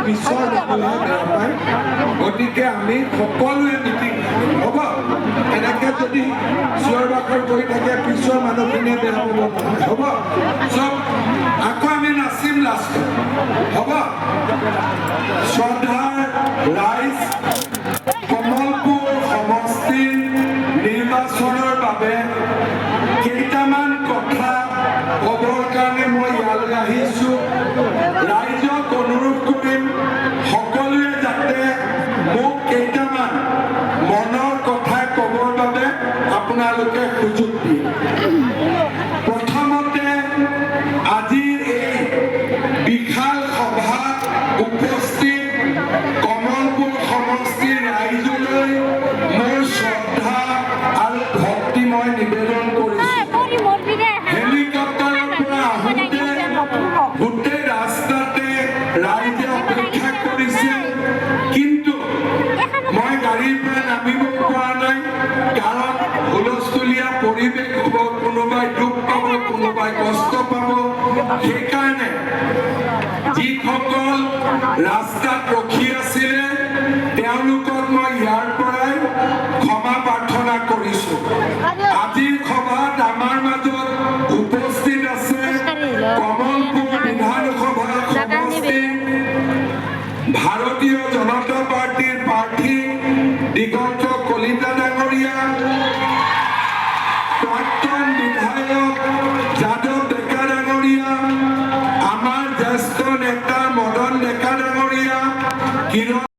পিছৰ মানুহে বেয়া পায় গতিকে আমি সকলোৱে মিটিং হ'ব এনেকে যদি চিঞৰ বাখৰ কৰি থাকে পিছৰ মানুহখিনিয়ে বেয়া পাব হ'ব চব আকৌ আমি নাচিম লাষ্টত হ'ব শ্ৰদ্ধাৰ ৰাইজ কমলপুৰ সমষ্টিৰ নিৰ্বাচনৰ বাবে কেইটামান কথা ক'বৰ কাৰণে মই ইয়ালৈ আহিছোঁ ৰাইজক অনুৰোধ কৰিম সকলোৱে যাতে মোক কেইটামান মনৰ কথা ক'বৰ বাবে আপোনালোকে সুযোগ দিয়ে প্ৰথমতে আজিৰ এই বিশাল সভাত উপস্থিত কমলপুৰ সমষ্টিৰ ৰাইজলৈ মোৰ শ্ৰদ্ধা আৰু ভক্তি মই নিবেদন কৰিছোঁ হেলিকপ্টাৰৰ পৰা আহোঁতে গোটেই ৰাস্তাতে ৰাইজে অপেক্ষা কৰিছে কিন্তু মই গাড়ীৰ পৰা নামিব পৰা নাই কাৰণ হুলস্থুলীয়া পৰিৱেশ হ'ব কোনোবাই দুখ পাব কোনোবাই কষ্ট পাব সেইকাৰণে যিসকল ৰাস্তাত ৰখি আছিলে তেওঁলোকক মই ইয়াৰ পৰাই ক্ষমা প্ৰাৰ্থনা কৰিছোঁ আজিৰ সভাত আমাৰ মাজত উপস্থিত আছে কমলপুৰ বিধানসভা সমষ্টিৰ ভাৰতীয় জনতা পাৰ্টিৰ প্ৰাৰ্থী দিগন্ত কলিতা ডাঙৰীয়া প্ৰাক্তন বিধায়ক যাদৱ ডেকা ডাঙৰীয়া আমাৰ জ্যেষ্ঠ নেতা মদন ডেকা ডাঙৰীয়া